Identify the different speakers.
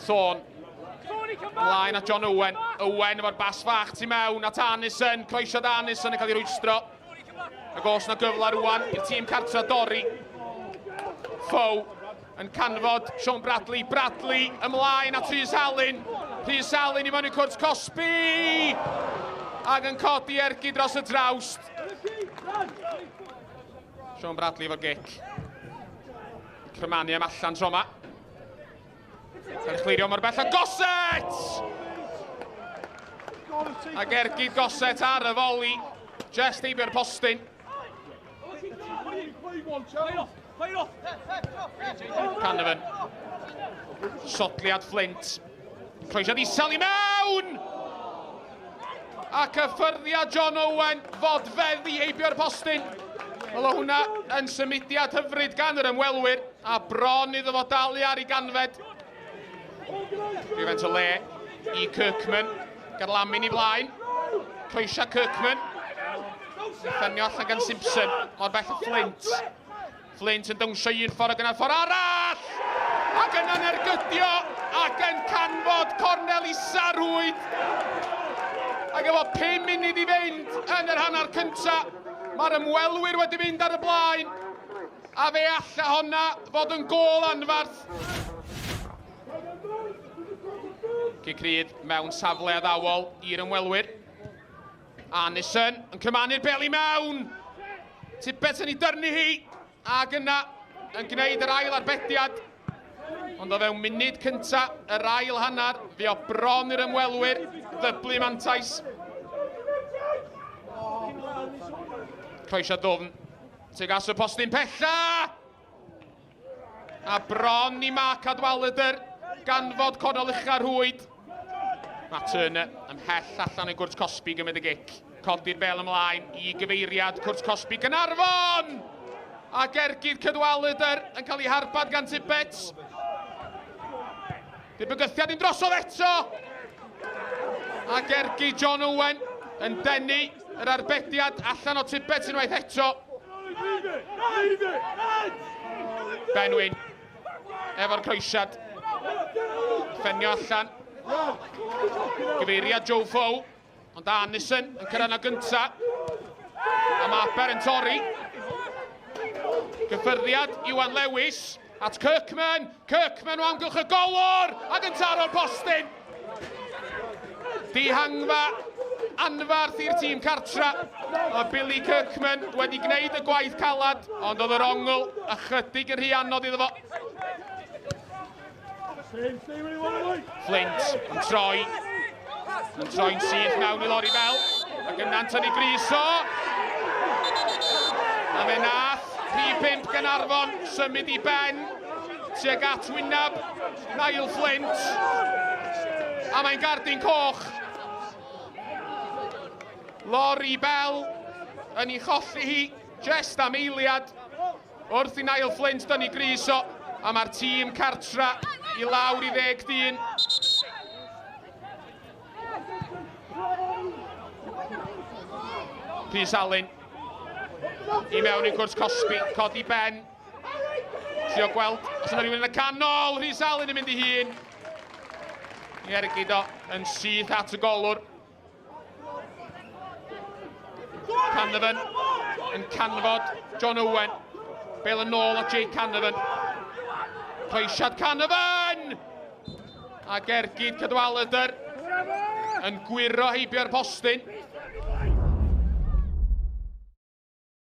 Speaker 1: Thorn. Mlaen at John Owen. Owen efo'r bas fach tu mewn at Anison. Croesiad Anison yn cael ei rwystro. Ac os na gyfle rwan i'r tîm cartra dorri. Fow yn canfod Sean Bradley. Bradley ymlaen at Rhys Alun. Rhys Alun i mewn i cwrs Cosby. Ac yn codi ergyd dros y drawst. Sean Bradley efo'r gic. Crymani am allan tro yma. Cael ei chlirio mor bell a Goset! Ac ergyd Goset ar y foli. Just eibio'r postyn. Caernarfon. Sotliad Flint. Croesiad isel i mewn! Ac y ffyrddiad John Owen fodfeddi eibio'r postyn. Wel o hwnna yn symudiad hyfryd gan yr ymwelwyr a bron iddo fo dalu ar ei ganfed. Rhywfaint o le i Kirkman. Garlamin i flaen. Croesiad Kirkman. Ffenio allan gan Simpson. Mor bell o Flint. Flint yn dawnsio un ffordd ac yna'r ffordd arall. Ac yna'n ergydio ac yn canfod cornel i sarwyd. Ac efo 5 munud i fynd yn yr hanner cynta. Mae'r ymwelwyr wedi mynd ar y blaen. A fe alla honna fod yn gôl anfarth. Cicrid mewn safle addawol i'r ymwelwyr. Anison yn cymanu'r bel i mewn. Tippett yn ei dyrnu hi. Ac yna yn gwneud yr ail arbediad. Ond o fewn munud cynta, yr ail hanner, fi o bron i'r ymwelwyr. Ddyblu mantais. Croesiad ddwfn. Teg as y postyn pella. A bron i Mark Cadwaladr. Ganfod cornel ucha rhwyd. Mae Turner ymhell allan i gwrs Cosby gymryd y gic. Codi'r bel ymlaen i gyfeiriad cwrs Cosby Caernarfon. Ac ergydd Cadwaladr yn cael ei harbad gan Tippett. Di'r bygythiad yn drosodd eto. Ac ergydd John Owen yn denu yr arbediad allan o Tippett unwaith eto. Benwyn efo'r croesiad. Ffenio allan. Gyfeiriad Joe Fow. Ond Anison yn cyrraedd gynta. A mae Aber yn torri. Gyffyrddiad Iwan Lewis at Kirkman. Kirkman o amgylch y golwr ac yn taro'r postyn. Dihangfa anfarth i'r tîm cartra. Mae Billy Kirkman wedi gwneud y gwaith calad, ond oedd yr ongl ychydig yn rhy anodd iddo fo. Flint yn troi. Yn troi'n syth mewn i lori bel. Ac yna'n tynnu Griso. A fe nath 3-5 Caernarfon symud i ben. Tuag at wyneb Niall Flint. A mae'n gardyn coch. Lori bel yn ei cholli hi just am eiliad wrth i Niall Flint dynnu Griso. A mae'r tîm cartra i lawr i 10 dyn. Rhys Alun i mewn i'n gwrs Cosby, codi ben. Trio gweld os yna rhywun yn y canol. Rhys Alun yn mynd i hun. I ergyd o yn syth at y golwr. Caernarfon yn canfod John Owen. Bel yn ôl o Jake Caernarfon. Croesiad Caernarfon! Ac ergyd Cadwaladr yn gwiro heibio'r postyn.